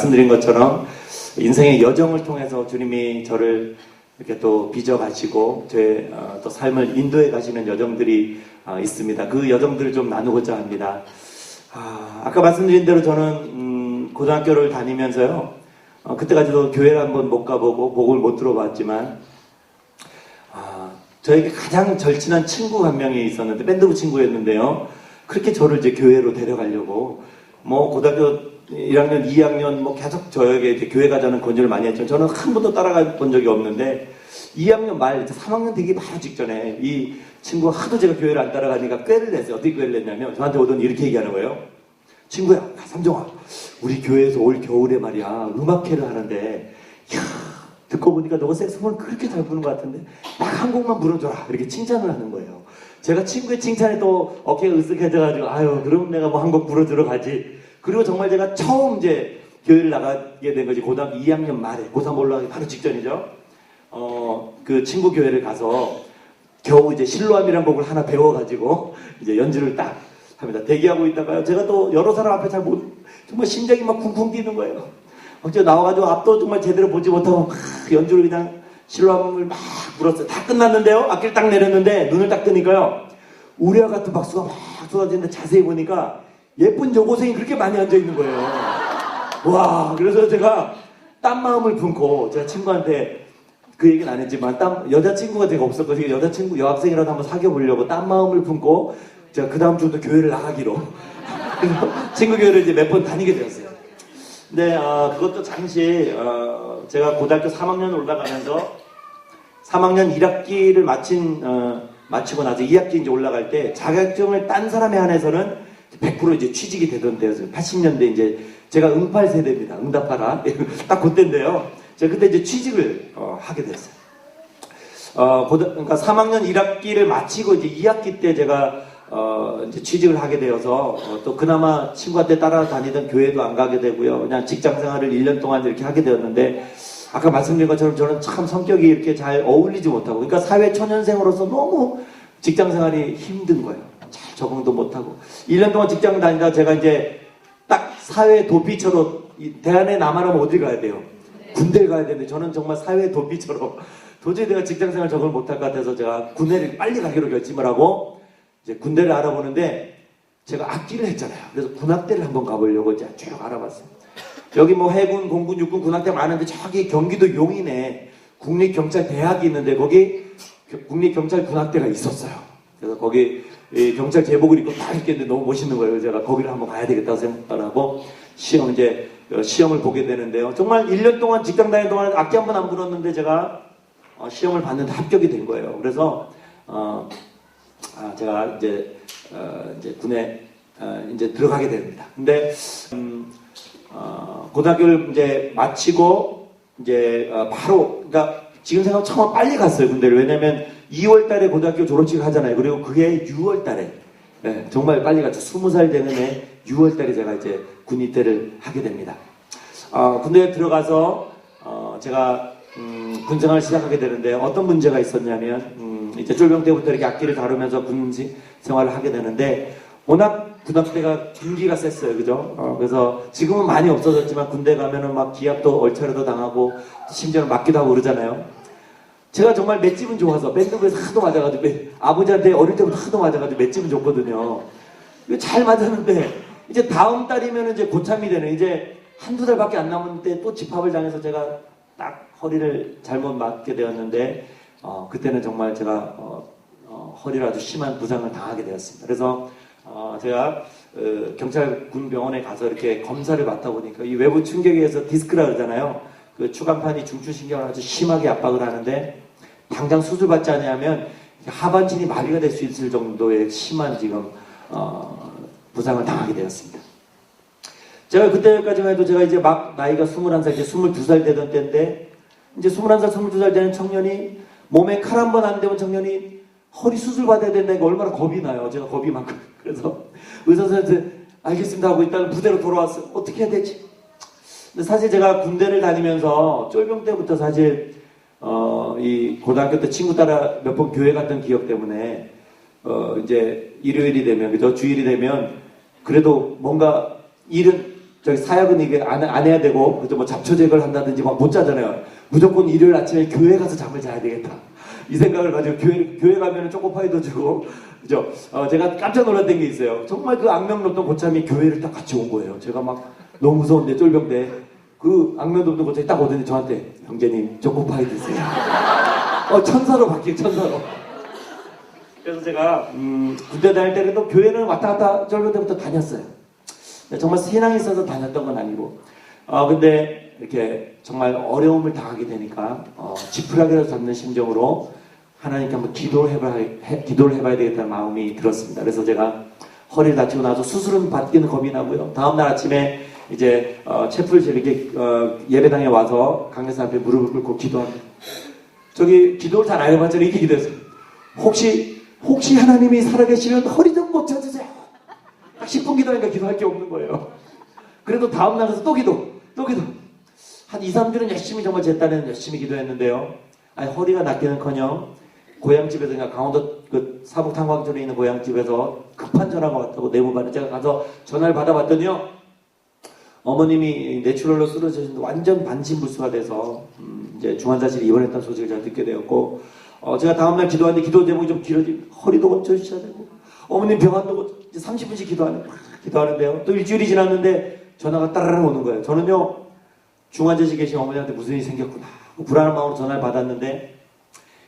말씀드린 것처럼 인생의 여정을 통해서 주님이 저를 이렇게 또 빚어가시고 제 또 삶을 인도해 가시는 여정들이 있습니다. 그 여정들을 좀 나누고자 합니다. 아까 말씀드린 대로 저는 고등학교를 다니면서요. 그때까지도 교회를 한번 못 가보고 복음을 못 들어봤지만 저에게 가장 절친한 친구 한 명이 있었는데 밴드부 친구였는데요. 그렇게 저를 이제 교회로 데려가려고 뭐 고등학교 1학년, 2학년 뭐 계속 저에게 이제 교회 가자는 권유를 많이 했죠. 저는 한 번도 따라가 본 적이 없는데 2학년 말, 3학년 되기 바로 직전에 이 친구가 하도 제가 교회를 안 따라가니까 꾀를 냈어요. 어떻게 꾀를 냈냐면 저한테 오더니 이렇게 얘기하는 거예요. 친구야, 삼종아, 우리 교회에서 올 겨울에 말이야 음악회를 하는데 이야, 듣고 보니까 너가 색소폰을 그렇게 잘 부는 것 같은데 딱 한 곡만 불어줘라 이렇게 칭찬을 하는 거예요. 제가 친구의 칭찬에 또 어깨가 으쓱해져가지고 아유 그럼 내가 뭐 한 곡 불어주러 가지. 그리고 정말 제가 처음 이제 교회를 나가게 된 거지. 고등학교 2학년 말에 고3 올라가기 바로 직전이죠. 그 친구 교회를 가서 겨우 이제 실로암이라는 곡을 하나 배워가지고 이제 연주를 딱 합니다. 대기하고 있다가요. 제가 또 여러 사람 앞에 정말 심장이 막 쿵쿵 뛰는 거예요. 어째 나와가지고 앞도 정말 제대로 보지 못하고 막 연주를 그냥 실로암을 막 불었어요. 다 끝났는데요. 악기를 딱 내렸는데 눈을 딱 뜨니까요. 우리와 같은 박수가 막 쏟아지는데 자세히 보니까 예쁜 여고생이 그렇게 많이 앉아있는 거예요. 와, 그래서 제가 딴 마음을 품고 제가 친구한테 그 얘기는 안 했지만 여자친구가 제가 없었거든요. 여자친구, 여학생이라도 한번 사귀어보려고 딴 마음을 품고 제가 그 다음 주부터 교회를 나가기로 그래서 친구 교회를 이제 몇 번 다니게 되었어요. 근데 그것도 잠시 제가 고등학교 3학년 올라가면서 3학년 1학기를 마치고 나서 2학기 이제 올라갈 때 자격증을 딴 사람에 한해서는 100% 이제 취직이 되던 때였어요. 80년대 이제 제가 응팔 세대입니다. 응답하라. 딱 그때인데요. 제가 그때 이제 취직을 하게 됐어요. 그러니까 3학년 1학기를 마치고 이제 2학기 때 제가 이제 취직을 하게 되어서 또 그나마 친구한테 따라다니던 교회도 안 가게 되고요. 그냥 직장 생활을 1년 동안 이렇게 하게 되었는데 아까 말씀드린 것처럼 저는 참 성격이 이렇게 잘 어울리지 못하고 그러니까 사회 초년생으로서 너무 직장 생활이 힘든 거예요. 잘 적응도 못하고 1년 동안 직장 다니다 제가 이제 딱 사회 도피처럼 대안에 남아라면 어디 가야 돼요? 군대를 가야 되는데 저는 정말 사회 도피처럼 도저히 내가 직장 생활 적응을 못할 것 같아서 제가 군대를 빨리 가기로 결심을 하고 이제 군대를 알아보는데 제가 악기를 했잖아요. 그래서 군악대를 한번 가보려고 제가 쭉 알아봤어요. 여기 뭐 해군, 공군, 육군, 군악대 많은데 저기 경기도 용인에 국립경찰대학이 있는데 거기 국립경찰군악대가 있었어요. 그래서 거기 경찰 제복을 입고 딱 있겠는데 너무 멋있는 거예요. 제가 거기를 한번 가야 되겠다고 생각을 하고 시험을 보게 되는데요. 정말 1년 동안 직장 다니는 동안 악기 한 번 안 불었는데 제가 시험을 봤는데 합격이 된 거예요. 그래서 제가 이제 군에 이제 들어가게 됩니다. 근데 고등학교를 이제 마치고 이제 바로 그러니까 지금 생각하면 처음 빨리 갔어요. 군대를. 왜냐면 2월 달에 고등학교 졸업식을 하잖아요. 그리고 그게 6월 달에 정말 빨리 갔죠. 20살 되는 해 6월 달에 제가 이제 군 입대를 하게 됩니다. 군대에 들어가서 제가 군 생활을 시작하게 되는데 어떤 문제가 있었냐면 이제 쫄병 때부터 이렇게 악기를 다루면서 군 생활을 하게 되는데 워낙 군악대가 군기가 셌어요. 그죠? 그래서 지금은 많이 없어졌지만 군대 가면은 막 기합도 얼차려도 당하고 심지어는 맞기도 하고 그러잖아요. 제가 정말 맷집은 좋아서 밴드부에서 하도 맞아가지고 아버지한테 어릴 때부터 하도 맞아가지고 맷집은 좋거든요. 이거 잘 맞았는데 이제 다음 달이면 이제 고참이 되는 이제 한두 달밖에 안 남았는데 또 집합을 당해서 제가 딱 허리를 잘못 맞게 되었는데 그때는 정말 제가 허리를 아주 심한 부상을 당하게 되었습니다. 그래서 제가 경찰군 병원에 가서 이렇게 검사를 맡아 보니까 이 외부 충격에 의해서 디스크라 그러잖아요. 그 추간판이 중추신경을 아주 심하게 압박을 하는데 당장 수술받지 않으면 하반신이 마비가 될 수 있을 정도의 심한 지금 부상을 당하게 되었습니다. 제가 그때까지만 해도 제가 이제 막 나이가 21살, 이제 22살 되던 때인데 이제 21살, 22살 되는 청년이 몸에 칼 한 번 안 대면 청년이 허리 수술 받아야 된다니까 얼마나 겁이 나요. 제가 겁이 많고 그래서 의사 선생님한테 알겠습니다 하고 일단 부대로 돌아왔어요. 어떻게 해야 되지? 근데 사실 제가 군대를 다니면서 쫄병 때부터 사실 이 고등학교 때 친구 따라 몇 번 교회 갔던 기억 때문에 이제 일요일이 되면 그죠? 주일이 되면 그래도 뭔가 일은 저기 사역은 이게 안 해야 되고, 그죠? 뭐 잡초 제거를 한다든지 막 못 자잖아요. 무조건 일요일 아침에 교회 가서 잠을 자야 되겠다. 이 생각을 가지고 교회 가면은 초코파이도 주고, 그죠? 제가 깜짝 놀랐던 게 있어요. 정말 그 악명 높던 고참이 교회를 딱 같이 온 거예요. 제가 막 너무 무서운데, 쫄병대. 그 악명 높던 고참이 딱 오더니 저한테, 형제님, 초코파이 드세요. 천사로 바뀌고, 천사로. 그래서 제가, 군대 다닐 때도 교회는 왔다 갔다 쫄병 때부터 다녔어요. 정말 신앙이 있어서 다녔던 건 아니고, 근데 이렇게 정말 어려움을 당하게 되니까, 지푸라기라도 잡는 심정으로 하나님께 한번 기도를 해봐야 되겠다는 마음이 들었습니다. 그래서 제가 허리를 다치고 나서 수술은 받기는 겁이 나고요. 다음날 아침에 이제, 채플실 이렇게, 예배당에 와서 강대사 앞에 무릎을 꿇고 기도합니다. 저기, 기도를 잘 안 해봤잖아요. 이렇게 기도했어요. 혹시 하나님이 살아계시면 허리 좀 고쳐주세요. 딱 10분 기도하니까 기도할 게 없는 거예요. 그래도 다음날 가서 또 기도. 한 2, 3주는 열심히 정말 제 딴에는 열심히 기도했는데요. 허리가 낫기는커녕 고향집에서, 그러니까 강원도 그 사북 탄광촌에 있는 고향집에서 급한 전화가 왔다고 내부반에 제가 가서 전화를 받아봤더니요. 어머님이 뇌출혈로 쓰러지셨는데 완전 반신불수가 돼서 이제 중환자실에 입원했다는 소식을 제가 듣게 되었고, 제가 다음날 기도하는데 기도 제목이 좀 길어지고 허리도 고쳐주셔야 되고 어머님 병원도 30분씩 기도하는데요. 또 일주일이 지났는데 전화가 따라락 오는 거예요. 저는요, 중환자실에 계신 어머니한테 무슨 일이 생겼구나. 불안한 마음으로 전화를 받았는데,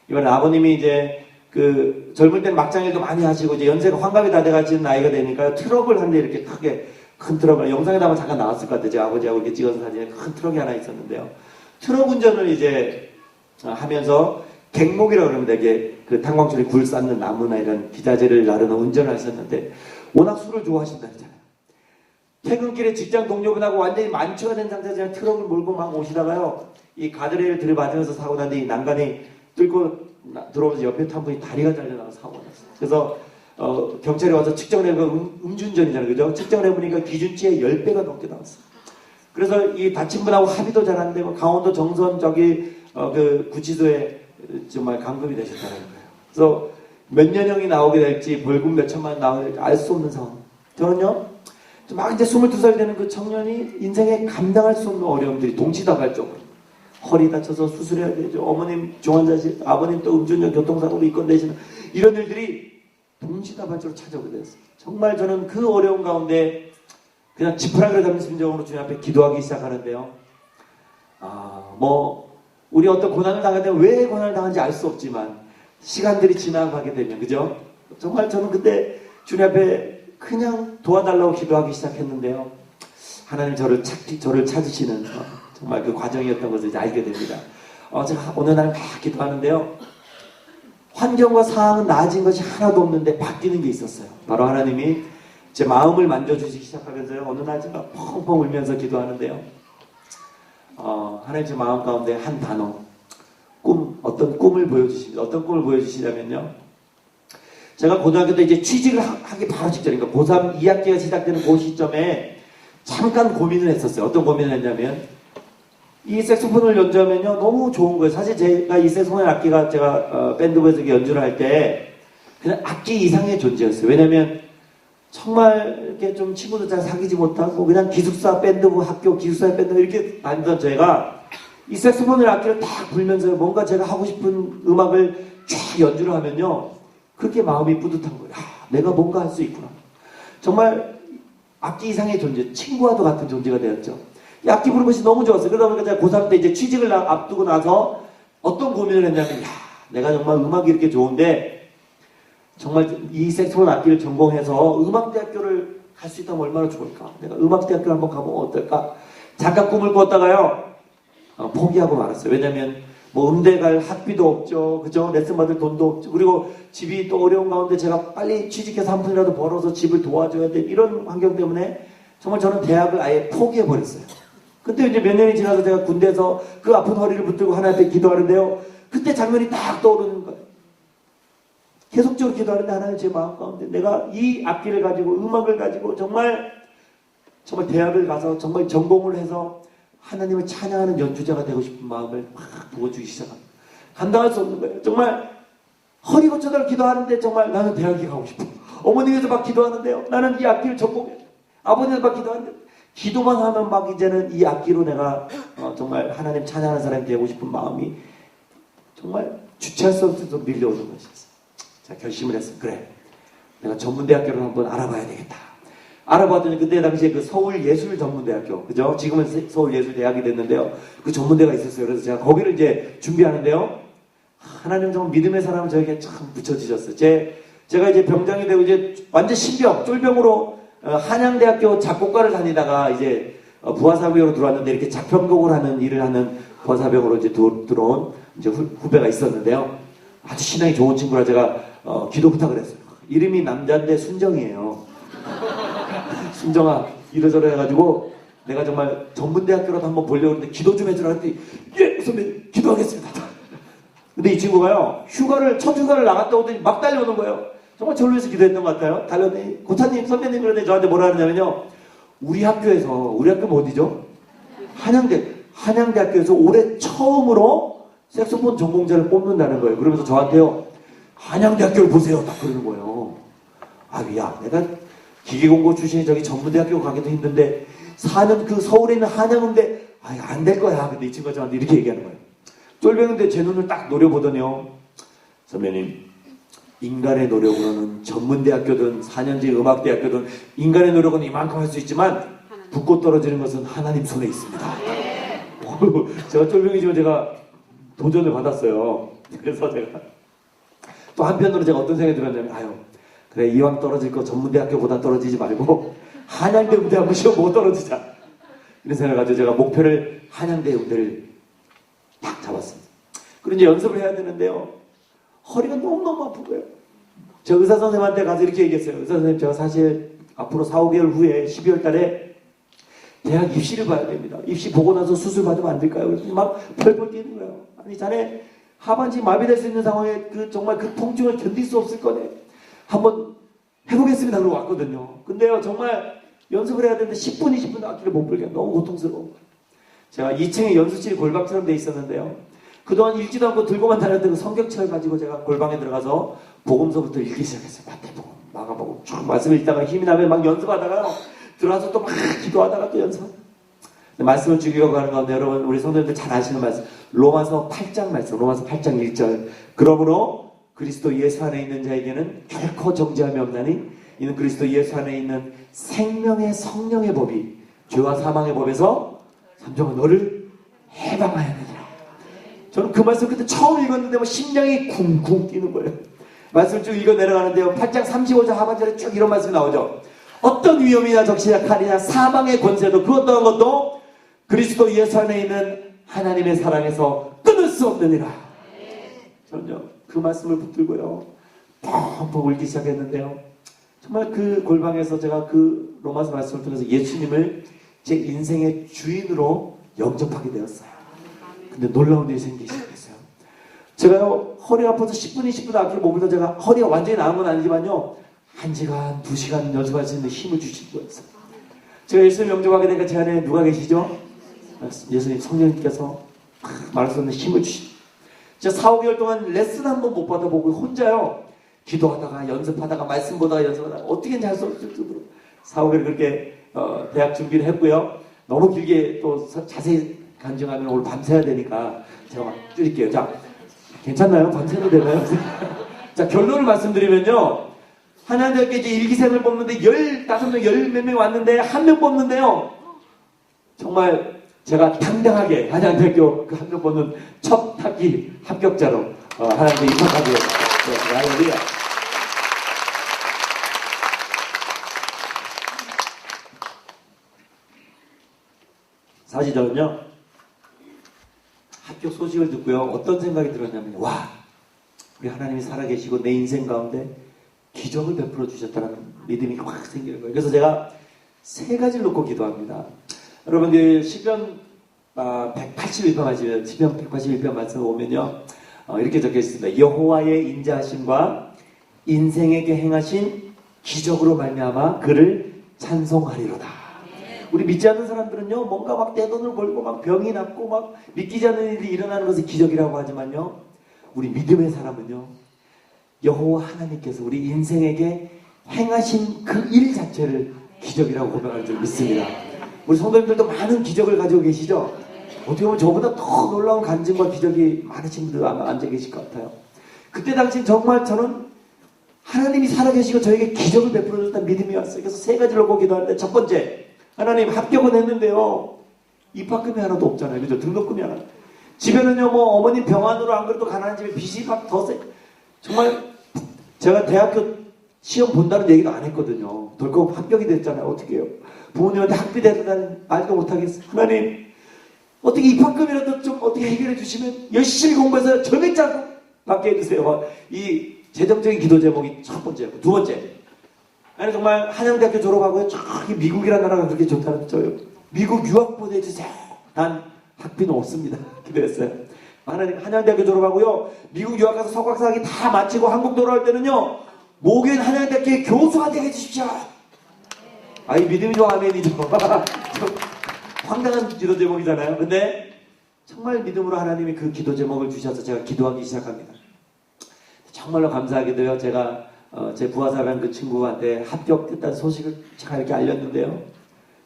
이번에 아버님이 이제 그 젊을 땐 막장일도 많이 하시고 이제 연세가 환갑이 다 돼가지는 나이가 되니까 트럭을 한 대 이렇게 크게, 큰 트럭을, 영상에다 한번 잠깐 나왔을 것 같아요. 제 아버지하고 이렇게 찍어서 사진에 큰 트럭이 하나 있었는데요. 트럭 운전을 이제 하면서 갱목이라고 그러면 되게 그 탄광촌에 굴 쌓는 나무나 이런 기자재를 나르는 운전을 하셨는데, 워낙 술을 좋아하신다 그러잖아요. 퇴근길에 직장 동료분하고 완전히 만취가 된 상태에서 그냥 트럭을 몰고 막 오시다가요, 이 가드레일 들이받으면서 사고 났는데 이 난간이 뚫고 들어오면서 옆에 탄 분이 다리가 잘려나가 사고가 났어요. 그래서 경찰이 와서 측정을 해보니까 음주운전이잖아요. 그죠? 정을 해보니까 기준치의 10배가 넘게 나왔어요. 그래서 이 다친 분하고 합의도 잘 안 되고 강원도 정선 그 구치소에 정말 감금이 되셨다는 거예요. 그래서 몇 년형이 나오게 될지, 벌금 몇 천만 원 나오게 될지 알 수 없는 상황. 저는요, 막 이제 22살 되는 그 청년이 인생에 감당할 수 없는 어려움들이 동시다발적으로, 허리 다쳐서 수술해야 되죠. 어머님 중환자실, 아버님 또 음주운전 교통사고로 입건되시는 이런 일들이 동시다발적으로 찾아오게 됐어요. 정말 저는 그 어려운 가운데 그냥 지푸라기를 잡는 심정으로 주님 앞에 기도하기 시작하는데요. 우리 어떤 고난을 당하면 왜 고난을 당하는지 알 수 없지만 시간들이 지나가게 되면, 그죠? 정말 저는 그때 주님 앞에 그냥 도와달라고 기도하기 시작했는데요. 하나님 저를 찾으시는 정말 그 과정이었던 것을 이제 알게 됩니다. 제가 어느 날 막 기도하는데요. 환경과 상황은 나아진 것이 하나도 없는데 바뀌는 게 있었어요. 바로 하나님이 제 마음을 만져주시기 시작하면서요. 어느 날 제가 펑펑 울면서 기도하는데요. 하나님 제 마음 가운데 한 단어, 어떤 꿈을 보여주십니다. 어떤 꿈을 보여주시냐면요. 제가 고등학교 때 이제 취직을 하기 바로 직전, 그러니까 고3 2학기가 시작되는 그 시점에 잠깐 고민을 했었어요. 어떤 고민을 했냐면, 이 색소폰을 연주하면요, 너무 좋은 거예요. 사실 제가 이 색소폰 악기가 제가 밴드부에서 연주를 할 때 그냥 악기 이상의 존재였어요. 왜냐면 정말 이렇게 좀 친구들 잘 사귀지 못하고 그냥 기숙사 밴드부, 학교 기숙사 밴드 이렇게 다니던 제가 이 색소폰을 악기를 딱 불면서 뭔가 제가 하고 싶은 음악을 쫙 연주를 하면요, 그렇게 마음이 뿌듯한 거예요. 내가 뭔가 할 수 있구나. 정말 악기 이상의 존재, 친구와도 같은 존재가 되었죠. 이 악기 부르는 것이 너무 좋았어요. 그러다 보니까 제가 고3 때 이제 취직을 앞두고 나서 어떤 고민을 했냐면, 내가 정말 음악이 이렇게 좋은데 정말 이 색소폰 악기를 전공해서 음악대학교를 갈 수 있다면 얼마나 좋을까? 내가 음악대학교를 한번 가보면 어떨까? 잠깐 꿈을 꿨다가요, 포기하고 말았어요. 왜냐면 뭐 음대 갈 학비도 없죠. 그죠? 레슨 받을 돈도 없죠. 그리고 집이 또 어려운 가운데 제가 빨리 취직해서 한 푼이라도 벌어서 집을 도와줘야 돼. 이런 환경 때문에 정말 저는 대학을 아예 포기해버렸어요. 그때 이제 몇 년이 지나서 제가 군대에서 그 아픈 허리를 붙들고 하나님께 기도하는데요. 그때 장면이 딱 떠오르는 거예요. 계속적으로 기도하는데 하나님 제 마음 가운데 내가 이 악기를 가지고 음악을 가지고 정말 대학을 가서 정말 전공을 해서 하나님을 찬양하는 연주자가 되고 싶은 마음을 막 부어주기 시작합니다. 감당할 수 없는 거예요. 정말 허리 고쳐달라고 기도하는데 정말 나는 대학에 가고 싶어. 어머니께서 막 기도하는데요. 나는 이 악기를 전공해. 아버님께서 막 기도하는데 기도만 하면 막 이제는 이 악기로 내가 정말 하나님 찬양하는 사람이 되고 싶은 마음이 정말 주체할 수 없어서 밀려오는 것이었어요. 자, 결심을 했어요. 그래, 내가 전문대학교를 한번 알아봐야 되겠다. 알아봤더니 그때 당시에 그 서울예술전문대학교, 그죠? 지금은 서울예술대학이 됐는데요. 그 전문대가 있었어요. 그래서 제가 거기를 이제 준비하는데요. 하나님 정말 믿음의 사람을 저에게 참 붙여주셨어요. 제가 이제 병장이 되고 이제 완전 신병, 쫄병으로 한양대학교 작곡가를 다니다가 이제 부하사병으로 들어왔는데 이렇게 작편곡을 하는 일을 하는 부하사병으로 이제 들어온 이제 후배가 있었는데요. 아주 신앙이 좋은 친구라 제가 기도 부탁을 했어요. 이름이 남자인데 순정이에요. 순정아, 이러저러 해가지고 내가 정말 전문대학교라도 한번 보려고 했는데 기도 좀 해주라 했더니 예, 선배님 기도하겠습니다. 근데 이 친구가요, 첫 휴가를 나갔다 오더니 막 달려오는 거예요. 정말 저를 위해서 기도했던 것 같아요. 달려오더니 고차님, 선배님 그러더니 저한테 뭐라 하냐면요, 우리 학교는 어디죠? 한양대학교에서 올해 처음으로 색소폰 전공자를 뽑는다는 거예요. 그러면서 저한테요, 한양대학교를 보세요. 딱 그러는 거예요. 야, 내가 기계공고 출신이 저기 전문대학교 가기도 힘든데 사는 그 서울에 있는 한양인데 안 될 거야. 근데 이 친구가 저한테 이렇게 얘기하는 거예요. 쫄병인데 제 눈을 딱 노려보더니요, 선배님, 인간의 노력으로는 전문대학교든 4년제 음악대학교든 인간의 노력은 이만큼 할 수 있지만 붙고 떨어지는 것은 하나님 손에 있습니다. 제가 쫄병이지만 제가 도전을 받았어요. 그래서 제가 또 한편으로 제가 어떤 생각이 들었냐면, 그래, 이왕 떨어질 거 전문대학교보다 떨어지지 말고 한양대 음대 한번 시험 못 떨어지자, 이런 생각을 가지고 제가 목표를 한양대 음대를 딱 잡았습니다. 그리고 이제 연습을 해야 되는데요, 허리가 너무너무 아픈 거예요. 제가 의사 선생님한테 가서 이렇게 얘기했어요. 의사 선생님, 제가 사실 앞으로 4, 5개월 후에 12월 달에 대학 입시를 봐야 됩니다. 입시 보고 나서 수술 받으면 안 될까요? 그래서 막 펄펄 뛰는 거예요. 아니, 자네 하반신 마비될 수 있는 상황에 정말 그 통증을 견딜 수 없을 거네. 한번 해보겠습니다. 그러고 왔거든요. 근데요, 정말 연습을 해야 되는데 10분, 20분 악기를 못 불게 너무 고통스러운 거예요. 제가 2층에 연습실이 골방처럼 돼 있었는데요. 그동안 읽지도 않고 들고만 다녔던 그 성경책을 가지고 제가 골방에 들어가서 복음서부터 읽기 시작했어요. 마태복음, 마가복음 쭉 말씀 읽다가 힘이 나면 막 연습하다가요, 들어와서 또 막 기도하다가 또 연습. 말씀을 죽이고 가는 가운데 여러분, 우리 성도님들 잘 아시는 말씀, 로마서 8장 말씀, 로마서 8장 1절. 그러므로 그리스도 예수 안에 있는 자에게는 결코 정죄함이 없나니 이는 그리스도 예수 안에 있는 생명의 성령의 법이 죄와 사망의 법에서 삼정아 너를 해방하였느니라. 저는 그 말씀 그때 처음 읽었는데 심장이 쿵쿵 뛰는 거예요. 말씀 쭉 읽어 내려가는데요, 8장 35절 하반절에 쭉 이런 말씀이 나오죠. 어떤 위험이나 적시나 칼이나 사망의 권세도 그 어떠한 것도 그리스도 예수 안에 있는 하나님의 사랑에서 끊을 수 없느니라. 저는요, 그 말씀을 붙들고요, 펑펑 울기 시작했는데요, 정말 그 골방에서 제가 그 로마서 말씀을 통해서 예수님을 제 인생의 주인으로 영접하게 되었어요. 근데 놀라운 일이 생기기 시작했어요. 제가요, 허리 아파서 10분, 20분 악기를 머물다 제가 허리가 완전히 나은 건 아니지만요, 1시간, 2시간 연습할 수 있는 힘을 주신 거였어요. 제가 예수님 영접하게 되니까 제 안에 누가 계시죠? 예수님 성령님께서 말할 수 없는 힘을 주시죠. 제가 4, 5개월 동안 레슨 한 번 못 받아보고 혼자요, 기도하다가 연습하다가 말씀 보다가 연습하다가 어떻게인지 할 수 없을 정도로 4, 5개월 그렇게 대학 준비를 했고요. 너무 길게 또 자세히 간증하면 오늘 밤새야 되니까 제가 막 줄일게요. 자, 괜찮나요? 밤새도 되나요? 자, 결론을 말씀드리면요, 한양대학교 이제 일기생을 뽑는데 15명, 10몇 명 왔는데 한 명 뽑는데요, 정말 제가 당당하게 한양대학교 그 한 명 뽑는 첫 학기 합격자로 한양대 입학하게 되었습니다. 할렐루야. 사실 저는요, 합격 소식을 듣고요, 어떤 생각이 들었냐면, 와, 우리 하나님이 살아계시고 내 인생 가운데 기적을 베풀어 주셨다는 믿음이 확 생기는 거예요. 그래서 제가 3가지를 놓고 기도합니다. 여러분, 그 시편 181편 말씀, 시편 181편 말씀을 보면요, 이렇게 적혀 있습니다. 여호와의 인자하심과 인생에게 행하신 기적으로 말미암아 그를 찬송하리로다. 우리 믿지 않는 사람들은요, 뭔가 막 떼돈을 벌고 막 병이 낫고 막 믿기지 않는 일이 일어나는 것을 기적이라고 하지만요, 우리 믿음의 사람은요, 여호와 하나님께서 우리 인생에게 행하신 그 일 자체를 기적이라고 고백할 줄 믿습니다. 우리 성도님들도 많은 기적을 가지고 계시죠? 어떻게 보면 저보다 더 놀라운 간증과 기적이 많으신 분들 아마 앉아 계실 것 같아요. 그때 당시 정말 저는 하나님이 살아계시고 저에게 기적을 베풀어 줬다는 믿음이 왔어요. 그래서 세 가지를 놓고 기도하는데, 첫 번째, 하나님 합격은 했는데요, 입학금이 하나도 없잖아요. 그죠? 등록금이 하나. 집에는요, 뭐 어머님 병원으로 안 그래도 가난한 집에 빚이 막 더 세. 정말 제가 대학교 시험 본다는 얘기도 안 했거든요. 덜컥 합격이 됐잖아요. 어떻게 해요? 부모님한테 학비 대달라는 말도 못하겠어요. 하나님, 어떻게 입학금이라도 좀 어떻게 해결해 주시면 열심히 공부해서 전액자금 받게 해주세요. 이 재정적인 기도 제목이 첫 번째고, 두 번째, 아니 정말 한양대학교 졸업하고요, 저기 미국이라는 나라가 그렇게 좋다는 저요, 미국 유학 보내주세요. 난 학비는 없습니다. 기도했어요. 하나님, 한양대학교 졸업하고요, 미국 유학 가서 석박사학위 다 마치고 한국 돌아올 때는요, 모교인 한양대학교의 교수가 되게 해주십시오. 아이 믿음이죠, 아멘이죠. 황당한 기도 제목이잖아요. 근데 정말 믿음으로 하나님이 그 기도 제목을 주셔서 제가 기도하기 시작합니다. 정말로 감사하게도요, 제가 제 부하사랑 그 친구한테 합격됐다는 소식을 제가 이렇게 알렸는데요,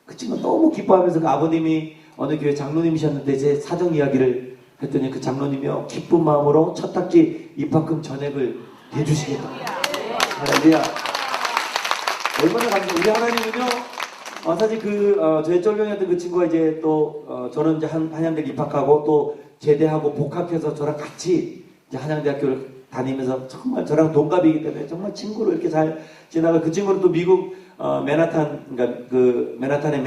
그 친구가 너무 기뻐하면서 그 아버님이 어느 교회 장로님이셨는데 제 사정 이야기를 했더니 그 장로님이요, 기쁜 마음으로 첫 학기 입학금 전액을 대주시겠다. 할렐루야. 얼마나 감사해요. 우리 하나님은요, 사실 저희 쫄병이었던 그 친구가 이제 또 저는 이제 한양대 입학하고 또 제대하고 복학해서 저랑 같이 이제 한양대학교를 다니면서 정말 저랑 동갑이기 때문에 정말 친구로 이렇게 잘 지나가. 그 친구는 또 미국 맨하탄, 그러니까 그 맨하탄의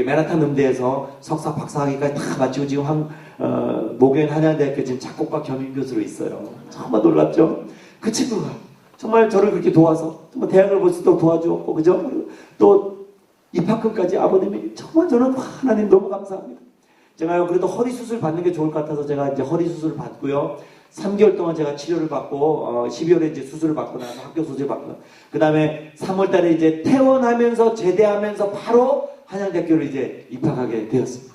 맨하탄 음대에서 석사 박사학위까지 다 마치고 지금 모교인 한양대학교 지금 작곡가 겸임 교수로 있어요. 정말 놀랍죠? 그 친구가 정말 저를 그렇게 도와서 정말 대학을 볼 수 있도록 도와주었고, 그죠? 또 입학금까지 아버님이 정말 저는 하나님 너무 감사합니다. 제가요, 그래도 허리 수술 받는 게 좋을 것 같아서 제가 이제 허리 수술을 받고요, 3개월 동안 제가 치료를 받고 12월에 이제 수술을 받고 나서 학교 수술 받고, 그 다음에 3월 달에 이제 퇴원하면서 제대하면서 바로 한양대학교를 이제 입학하게 되었습니다.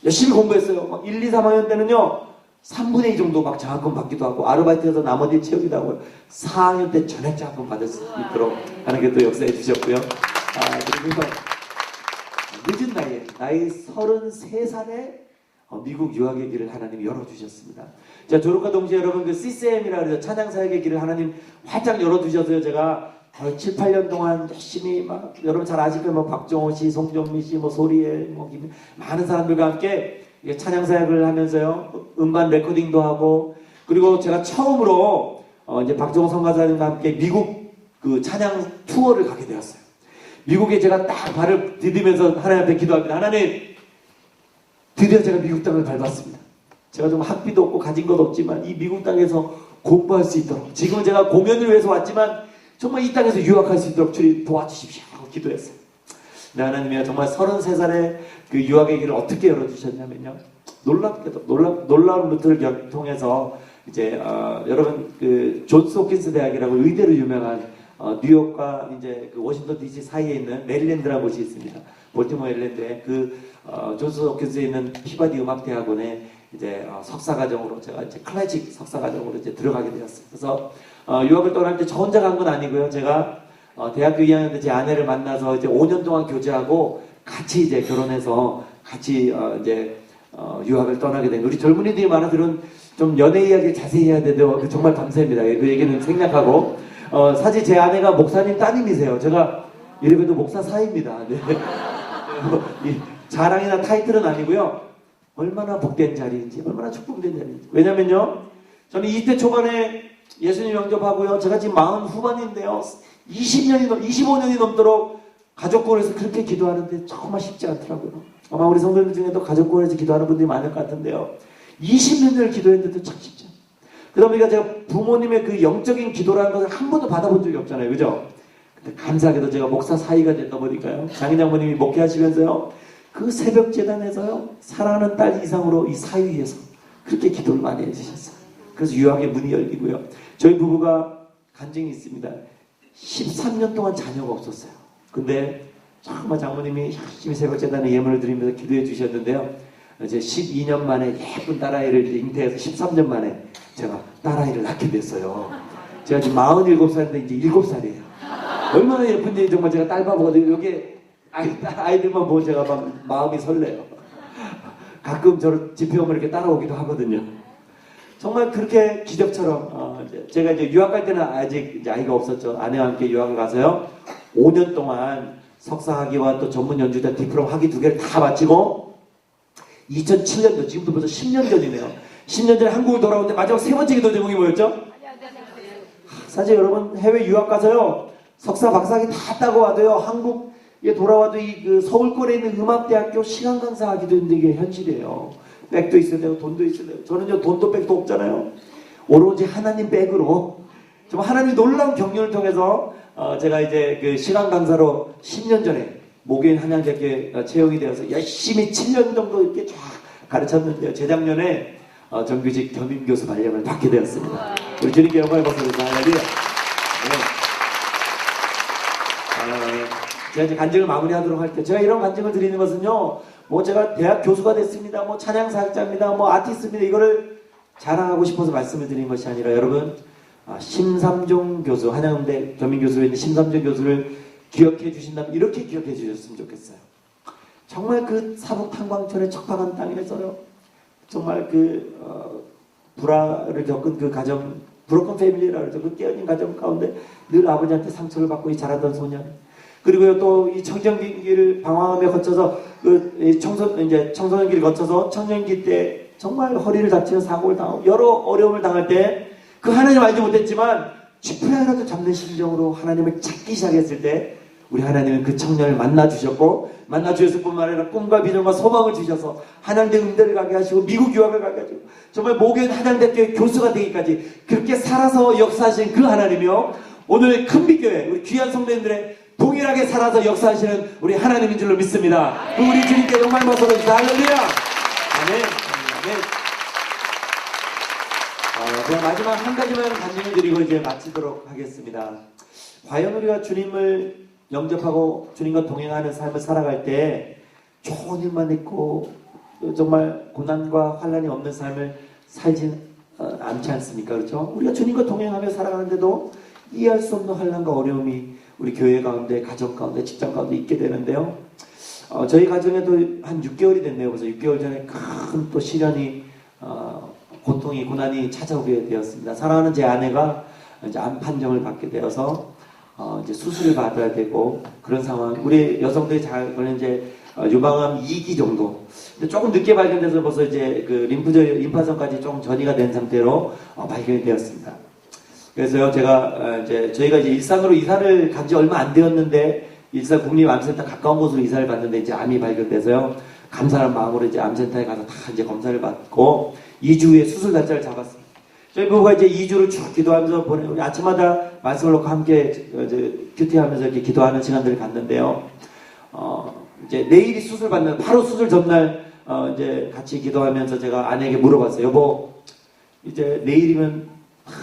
열심히 공부했어요. 1, 2, 3학년 때는요 3분의 2 정도 막 장학금 받기도 하고 아르바이트해서 나머지 채우기도 하고 4학년 때 전액 장학금 받을 수 있도록 하나님께 또 역사해 주셨고요. 그리고 늦은 나이에 나이 33살에 미국 유학의 길을 하나님이 열어주셨습니다. 자, 졸업과 동시에 여러분 그 CCM이라 그래서 찬양사역의 길을 하나님 활짝 열어주셔서요, 제가 거의 7, 8년 동안 열심히 막, 여러분 잘 아실 거예요. 뭐 박정호 씨, 송정미 씨, 뭐 소리엘, 뭐 많은 사람들과 함께 찬양사역을 하면서요, 음반 레코딩도 하고, 그리고 제가 처음으로 이제 박정호 성가사님과 함께 미국 그 찬양 투어를 가게 되었어요. 미국에 제가 딱 발을 디디면서 하나님 앞에 기도합니다. 하나님, 드디어 제가 미국 땅을 밟았습니다. 제가 좀 학비도 없고 가진 것 없지만 이 미국 땅에서 공부할 수 있도록, 지금은 제가 공연을 위해서 왔지만 정말 이 땅에서 유학할 수 있도록 주님 도와주십시오 하고 기도했어요. 네, 하나님이요, 정말 33살에 그 유학의 길을 어떻게 열어주셨냐면요, 놀랍게도 놀라운 루트를 통해서 이제 여러분 그 존스 홉킨스 대학이라고 의대로 유명한 뉴욕과 이제 그 워싱턴 DC 사이에 있는 메릴랜드라는 곳이 있습니다. 볼티모어 메릴랜드에 그 존스 홉킨스에 있는 피바디 음악대학원에 이제 석사 과정으로 제가 이제 클래식 석사 과정으로 이제 들어가게 되었어요. 그래서 유학을 떠날 때 저 혼자 간 건 아니고요. 제가 대학교 2학년 때 제 아내를 만나서 이제 5년 동안 교제하고 같이 이제 결혼해서 같이 이제 유학을 떠나게 된, 우리 젊은이들이 많아들은 좀 연애 이야기 자세히 해야 되는데 정말 감사합니다. 그 얘기는 생략하고, 사실 제 아내가 목사님 따님이세요. 제가 이래봬도 목사 사이입니다. 네. 이 자랑이나 타이틀은 아니고요, 얼마나 복된 자리인지, 얼마나 축복된 자리인지. 왜냐면요, 저는 20대 초반에 예수님 영접하고요, 제가 지금 40 후반인데요, 25년이 넘도록 가족구원에서 그렇게 기도하는데 정말 쉽지 않더라고요. 아마 우리 성도님들 중에도 가족구원에서 기도하는 분들이 많을 것 같은데요, 20년을 기도했는데도 참 쉽지 않아요. 그러다 보니까 제가 부모님의 그 영적인 기도라는 것을 한 번도 받아본 적이 없잖아요. 그죠? 근데 감사하게도 제가 목사 사이가 됐다 보니까요, 장인장모님이 목회하시면서요, 그 새벽 재단에서요, 사랑하는 딸 이상으로 이 사위에서 그렇게 기도를 많이 해주셨어요. 그래서 유학의 문이 열리고요. 저희 부부가 간증이 있습니다. 13년 동안 자녀가 없었어요. 근데 정말 장모님이 열심히 새벽 재단에 예물을 드리면서 기도해 주셨는데요, 이제 12년 만에 예쁜 딸아이를 잉태해서 13년 만에 제가 딸아이를 낳게 됐어요. 제가 지금 47살인데 이제 7살이에요. 얼마나 예쁜지 정말 제가 딸 바보거든요. 여기에 아이들만 보고 제가 막 마음이 설레요. 가끔 저를 집회오면 이렇게 따라오기도 하거든요. 정말 그렇게 기적처럼 제가 이제 유학 갈 때는 아직 이제 아이가 없었죠. 아내와 함께 유학을 가서요. 5년 동안 석사학위와 또 전문 연주자 디플로마 학위 2개를 다 마치고 2007년도 지금도 벌써 10년 전이네요. 10년 전에 한국을 돌아오는데 마지막 세 번째 기도 제목이 뭐였죠? 사실 여러분 해외 유학 가서요. 석사 박사학위 다 따고 와도요. 한국에 돌아와도 이 그 서울권에 있는 음악대학교 시간 강사하기도 힘든 게 현실이에요. 백도 있어야 되고 돈도 있어야 돼요. 저는요 돈도 백도 없잖아요. 오로지 하나님 백으로 정말 하나님이 놀라운 경륜을 통해서 제가 이제 그 시간 강사로 10년 전에 목요일 한양대학교에 채용이 되어서 열심히 7년 정도 이렇게 쫙 가르쳤는데요. 재작년에 정규직 겸임교수 발령을 받게 되었습니다. 우리 주님께 영광을 받습니다. 할렐루야. 제가 이제 간증을 마무리하도록 할게요. 제가 이런 간증을 드리는 것은요, 뭐 제가 대학 교수가 됐습니다, 뭐 찬양사역자입니다, 뭐 아티스트입니다, 이거를 자랑하고 싶어서 말씀을 드리는 것이 아니라 여러분, 심삼종 교수, 한양대 겸임교수로 있는 심삼종 교수를 기억해 주신다면 이렇게 기억해 주셨으면 좋겠어요. 정말 그 사북 탄광촌의 척박한 땅에서요, 정말 불화를 겪은 그 가정, 브로큰 패밀리라고 그러죠. 그 깨어진 가정 가운데 늘 아버지한테 상처를 받고 자라던 소년. 그리고요, 또 이 청년기를 방황하며 거쳐서 청소년기를 거쳐서 청년기 때 정말 허리를 다치는 사고를 당하고 여러 어려움을 당할 때 그 하나님 알지 못했지만 쥐푸라라도 잡는 심정으로 하나님을 찾기 시작했을 때 우리 하나님은 그 청년을 만나 주셨고 만나 주셨을 뿐만 아니라 꿈과 비전과 소망을 주셔서 한양대 음대를 가게 하시고 미국 유학을 가게 하시고 정말 목요일 한양대교회 교수가 되기까지 그렇게 살아서 역사하신 그 하나님이요, 오늘 큰빛교회 우리 귀한 성도님들의 동일하게 살아서 역사하시는 우리 하나님인 줄로 믿습니다. 그 우리 주님께 영광 받습니다. 할렐루야. 아멘. 아멘. 제가 마지막 한 가지만 간증을 드리고 이제 마치도록 하겠습니다. 과연 우리가 주님을 영접하고 주님과 동행하는 삶을 살아갈 때 좋은 일만 있고 정말 고난과 환난이 없는 삶을 살진 않지 않습니까? 그렇죠? 우리가 주님과 동행하며 살아가는데도 이해할 수 없는 환난과 어려움이 우리 교회 가운데, 가정 가운데, 직장 가운데 있게 되는데요. 저희 가정에도 한 6개월이 됐네요. 그래서 6개월 전에 큰 또 시련이, 고통이, 고난이 찾아오게 되었습니다. 사랑하는 제 아내가 이제 암 판정을 받게 되어서 이제 수술을 받아야 되고 그런 상황. 우리 여성들이 잘 걸린 이제 유방암 2기 정도. 근데 조금 늦게 발견돼서 벌써 이제 그 림파선까지 조금 전이가 된 상태로 발견이 되었습니다. 그래서요, 제가 이제 저희가 이제 일산으로 이사를 간 지 얼마 안 되었는데 일산 국립암센터 가까운 곳으로 이사를 갔는데 이제 암이 발견돼서요, 감사한 마음으로 이제 암센터에 가서 다 이제 검사를 받고 2주 후에 수술 날짜를 잡았습니다. 저희 부부가 이제 2주를 쭉 기도하면서 우리 아침마다 말씀을 놓고 함께 이제 큐티하면서 이렇게 기도하는 시간들을 갖는데요. 이제 내일이 수술 받는 바로 수술 전날 이제 같이 기도하면서 제가 아내에게 물어봤어요. 여보, 이제 내일이면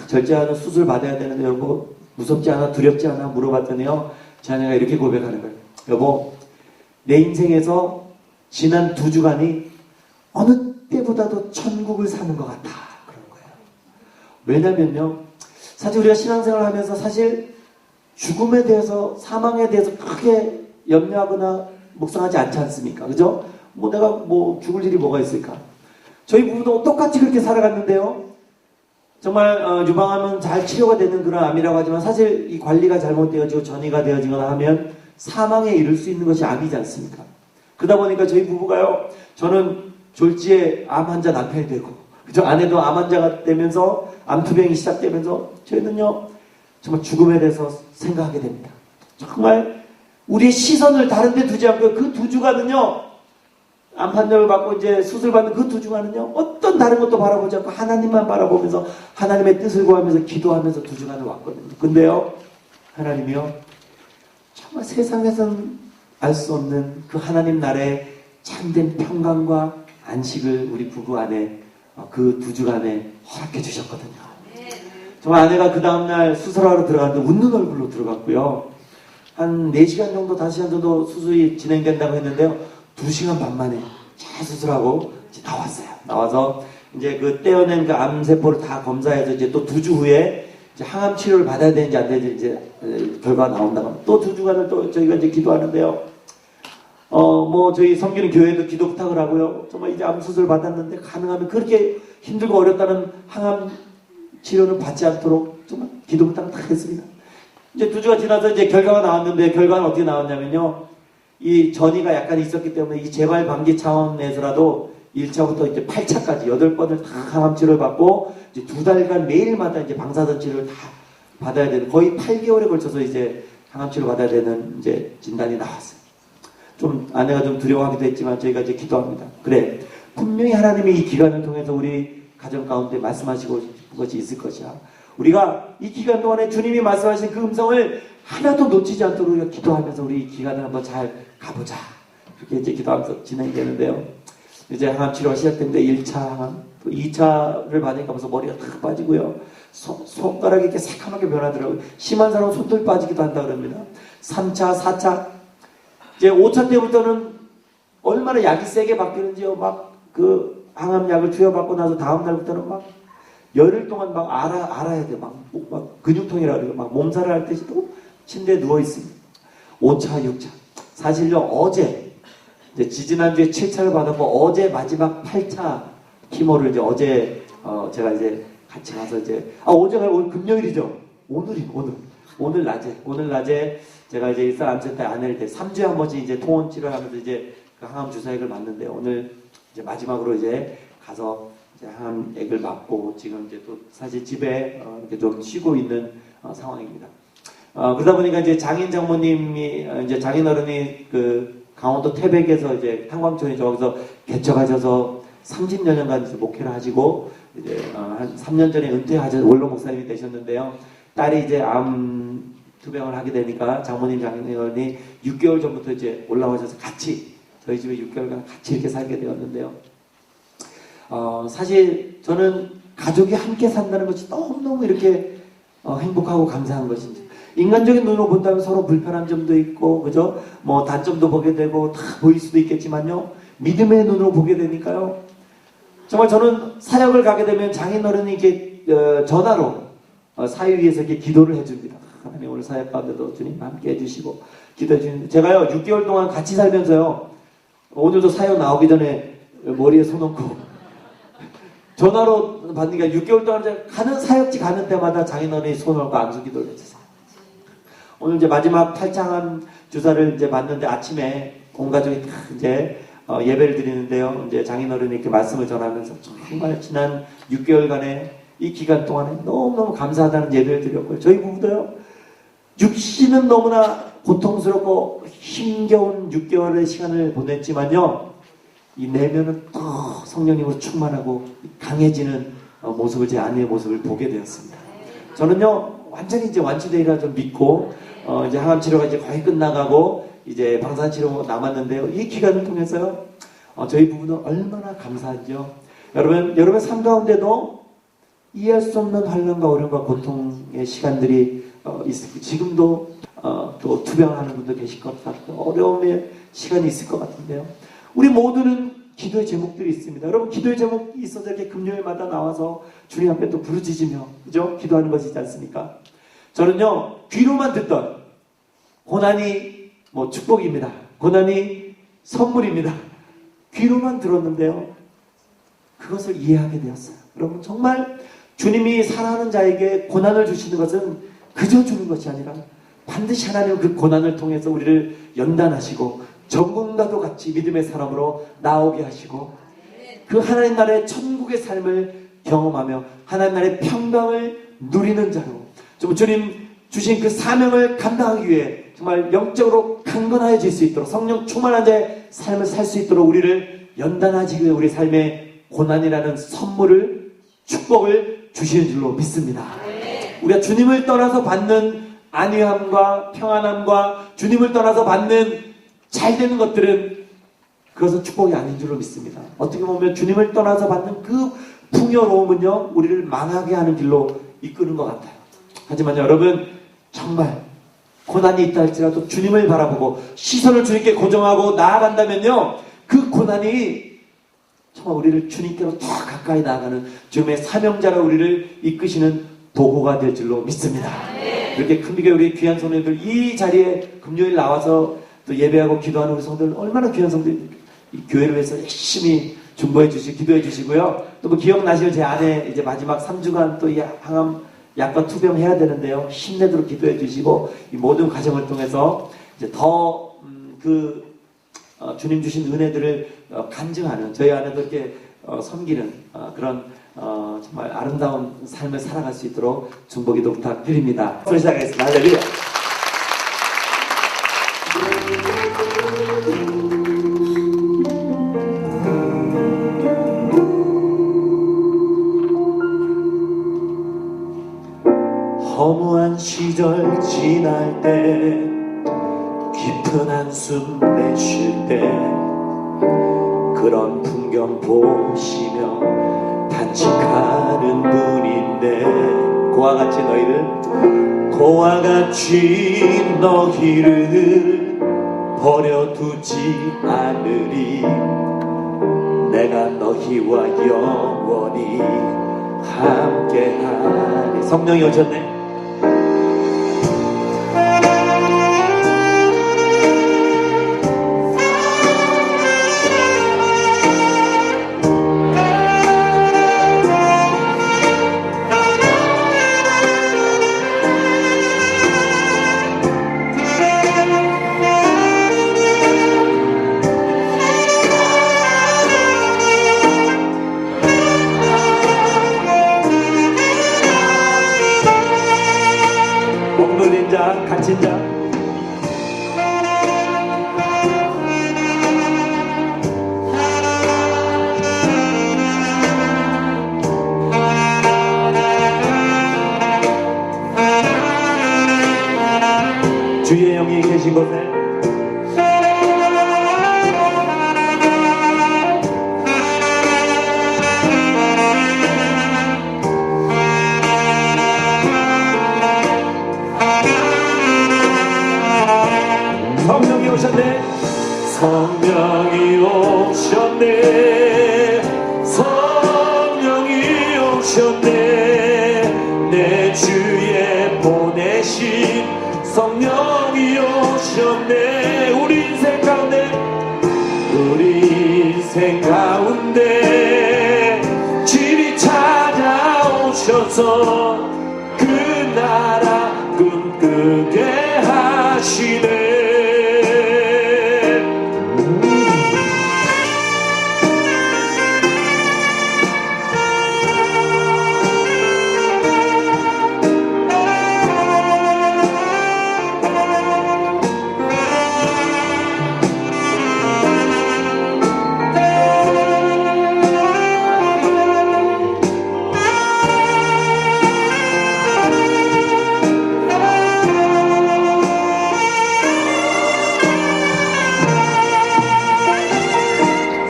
절제하는 수술 받아야 되는데 여보 무섭지 않아? 두렵지 않아? 물어봤더니요, 제 아내가 이렇게 고백하는 거예요. 여보, 내 인생에서 지난 2주간이 어느 때보다도 천국을 사는 것 같아. 그런 거예요. 왜냐면요, 사실 우리가 신앙생활을 하면서 사실 죽음에 대해서, 사망에 대해서 크게 염려하거나 묵상하지 않지 않습니까? 그죠? 뭐 내가 뭐 죽을 일이 뭐가 있을까? 저희 부부도 똑같이 그렇게 살아갔는데요, 정말 유방암은 잘 치료가 되는 그런 암이라고 하지만 사실 이 관리가 잘못되어지고 전이가 되어지거나 하면 사망에 이를 수 있는 것이 암이지 않습니까? 그러다 보니까 저희 부부가요, 저는 졸지에 암 환자 남편이 되고, 그죠? 아내도 암 환자가 되면서 암투병이 시작되면서 저희는요 정말 죽음에 대해서 생각하게 됩니다. 정말 우리의 시선을 다른 데 두지 않고 그 2주간은요, 암 판정을 받고 이제 수술받는 그 2주간은요, 어떤 다른 것도 바라보지 않고 하나님만 바라보면서 하나님의 뜻을 구하면서 기도하면서 2주간을 왔거든요. 근데요, 하나님이요, 정말 세상에선 알 수 없는 그 하나님 나라의 참된 평강과 안식을 우리 부부 안에 그 2주간에 허락해 주셨거든요. 정말 아내가 그 다음날 수술하러 들어갔는데 웃는 얼굴로 들어갔고요. 한 4시간 정도, 5시간 정도 수술이 진행된다고 했는데요, 2시간 반 만에 잘 수술하고 이제 나왔어요. 나와서 이제 그 떼어낸 그 암세포를 다 검사해서 이제 또 2주 후에 이제 항암 치료를 받아야 되는지 안 되는지 이제 결과가 나온다고 하면 또 2주간을 또 저희가 이제 기도하는데요. 뭐 저희 섬기는 교회도 기도 부탁을 하고요. 정말 이제 암 수술 받았는데 가능하면 그렇게 힘들고 어렵다는 항암 치료는 받지 않도록 정말 기도 부탁을 다 했습니다. 이제 2주가 지나서 이제 결과가 나왔는데 결과는 어떻게 나왔냐면요. 이 전이가 약간 있었기 때문에 이 재발 방지 차원에서라도 1차부터 이제 8차까지 8번을 다 항암 치료를 받고 이제 2달간 매일마다 이제 방사선 치료를 다 받아야 되는 거의 8개월에 걸쳐서 이제 항암 치료 받아야 되는 이제 진단이 나왔어요. 좀 아내가 좀 두려워하기도 했지만 저희가 이제 기도합니다. 그래, 분명히 하나님이 이 기간을 통해서 우리 가정 가운데 말씀하시고 싶은 것이 있을 것이야. 우리가 이 기간 동안에 주님이 말씀하신 그 음성을 하나도 놓치지 않도록 우리가 기도하면서 우리 이 기간을 한번 잘 가보자. 그렇게 이제 기도하면서 진행이 되는데요. 이제 항암 치료가 시작됐는데 1차 항암, 또 2차를 받으니까 벌써 머리가 탁 빠지고요. 손가락이 이렇게 새카맣게 변하더라고요. 심한 사람은 손톱이 빠지기도 한다 그럽니다. 3차, 4차, 이제 5차 때부터는 얼마나 약이 세게 바뀌는지요. 막 그 항암약을 투여받고 나서 다음 날부터는 막 열흘 동안 막 알아야 돼. 막 근육통이라 그래요. 막 몸살을 할 듯이 또 침대에 누워 있습니다. 5차, 6차. 사실요, 어제, 이제 지지난주에 7차를 받았고, 어제 마지막 8차 키모를 이제 어제, 제가 이제 같이 가서 이제, 오늘 금요일이죠? 오늘 낮에 제가 이제 일산암센터에 안내를 때 3주에 한 번씩 이제 통원 치료를 하면서 이제 그 항암 주사액을 맞는데 오늘 이제 마지막으로 이제 가서 이제 항암액을 맞고 지금 이제 또 사실 집에 이렇게 좀 쉬고 있는 상황입니다. 그러다 보니까 이제 장인 장모님이 이제 장인어른이 그 강원도 태백에서 이제 탄광촌이죠. 거기서 개척하셔서 30여 년간 이제 목회를 하시고 이제 한 3년 전에 은퇴하셔서 원로 목사님이 되셨는데요. 딸이 이제 암 투병을 하게 되니까 장모님 장인어른이 6개월 전부터 이제 올라오셔서 같이 저희 집에 6개월간 같이 이렇게 살게 되었는데요. 사실 저는 가족이 함께 산다는 것이 너무너무 이렇게 행복하고 감사한 것인지. 인간적인 눈으로 본다면 서로 불편한 점도 있고, 그죠? 뭐 단점도 보게 되고 다 보일 수도 있겠지만요. 믿음의 눈으로 보게 되니까요. 정말 저는 사역을 가게 되면 장인어른이 이렇게 전화로 사회 위에서 이렇게 기도를 해줍니다. 하나님 오늘 사역 가운데도 주님 함께 해주시고 기도해 주시는데 제가요 6개월 동안 같이 살면서요. 오늘도 사역 나오기 전에 머리에 손 얹고 전화로 받으니까 6개월 동안 가는 사역지 가는 때마다 장인어른이 손을 얹고 안수 기도를 해주세요. 오늘 이제 마지막 8차암 주사를 이제 맞는데 아침에 온 가족이 다 이제 예배를 드리는데요. 이제 장인어른이 이렇게 말씀을 전하면서 정말 지난 6개월간의 이 기간 동안에 너무너무 감사하다는 예배를 드렸고요. 저희 부부도요. 육신은 너무나 고통스럽고 힘겨운 6개월의 시간을 보냈지만요. 이 내면은 더 성령님으로 충만하고 강해지는 모습을 제 아내의 모습을 보게 되었습니다. 저는요. 완전히 이제 완치되리라 좀 믿고 이제 항암 치료가 이제 거의 끝나가고 이제 방사선 치료가 남았는데요. 이 기간을 통해서요. 저희 부부는 얼마나 감사하죠. 여러분 삶 가운데도 이해할 수 없는 환난과 어려움과 고통의 시간들이 있을 지금도 또 투병하는 분도 계실 것 같고 어려움의 시간이 있을 것 같은데요. 우리 모두는 기도의 제목들이 있습니다. 여러분 기도의 제목이 있어서 이렇게 금요일마다 나와서 주님 앞에 또 부르짖으며 그죠? 기도하는 것이지 않습니까? 저는요 귀로만 듣던 고난이 뭐 축복입니다. 고난이 선물입니다. 귀로만 들었는데요. 그것을 이해하게 되었어요. 여러분 정말 주님이 사랑하는 자에게 고난을 주시는 것은 그저 주는 것이 아니라 반드시 하나님은 그 고난을 통해서 우리를 연단하시고 전문가도 같이 믿음의 사람으로 나오게 하시고 그 하나님 나라의 천국의 삶을 경험하며 하나님 나라의 평강을 누리는 자로 좀 주님 주신 그 사명을 감당하기 위해 정말 영적으로 강건해질 수 있도록 성령 충만한 자의 삶을 살 수 있도록 우리를 연단하시기 위해 우리 삶의 고난이라는 선물을 축복을 주시는 줄로 믿습니다. 우리가 주님을 떠나서 받는 안위함과 평안함과 주님을 떠나서 받는 잘 되는 것들은 그것은 축복이 아닌 줄로 믿습니다. 어떻게 보면 주님을 떠나서 받는 그 풍요로움은요 우리를 망하게 하는 길로 이끄는 것 같아요. 하지만 여러분 정말 고난이 있다 할지라도 주님을 바라보고 시선을 주님께 고정하고 나아간다면요 그 고난이 정말 우리를 주님께로 더 가까이 나아가는 주님의 사명자로 우리를 이끄시는 도구가 될 줄로 믿습니다. 그렇게 큰 비교 우리 귀한 손님들 이 자리에 금요일 나와서 또 예배하고 기도하는 우리 성도들 얼마나 귀한 성도들, 이 교회를 위해서 열심히 중보해 주시고 기도해 주시고요. 또 뭐 기억나시죠? 제 아내 이제 마지막 3주간 또 이 항암 약과 투병 해야 되는데요. 힘내도록 기도해 주시고 이 모든 과정을 통해서 이제 더 주님 주신 은혜들을 간증하는 저희 안에도 이렇게 섬기는 그런 정말 아름다운 삶을 살아갈 수 있도록 중보기도 부탁드립니다. 소리 시작하겠습니다. 할렐루야. 허무한 시절 지날 때 깊은 한숨 내쉴 때 그런 풍경 보시며 단식하는 분인데 고와 같이 너희를 버려두지 않으리 내가 너희와 영원히 함께하리. 성령이 오셨네. 억눌린 자, 갇힌 자, 주의 영이 계신 곳에 성령이 오셨네. 성령이 오셨네. 성령이 오셨네. 내 주에 보내신 성령이 오셨네. 우리 인생 가운데 진히 찾아오셔서 그 나라 꿈꾸게 하시네.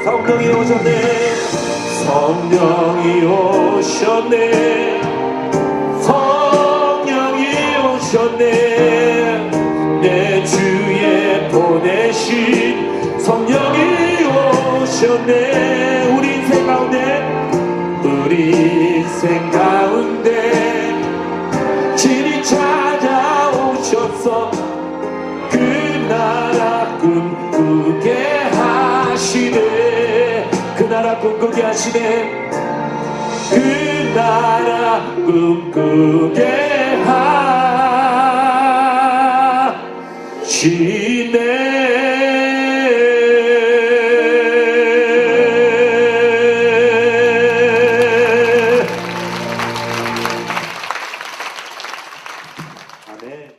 성령이 오셨네. 성령이 오셨네. 성령이 오셨네. 내 주에 보내신 성령이 오셨네. 우리 인생 가운데 진히 찾아오셔서 그 나라 꿈꾸게 하시네. 그 나라 꿈꾸게 하시네. 그 나라 꿈꾸게 하시네. 아멘.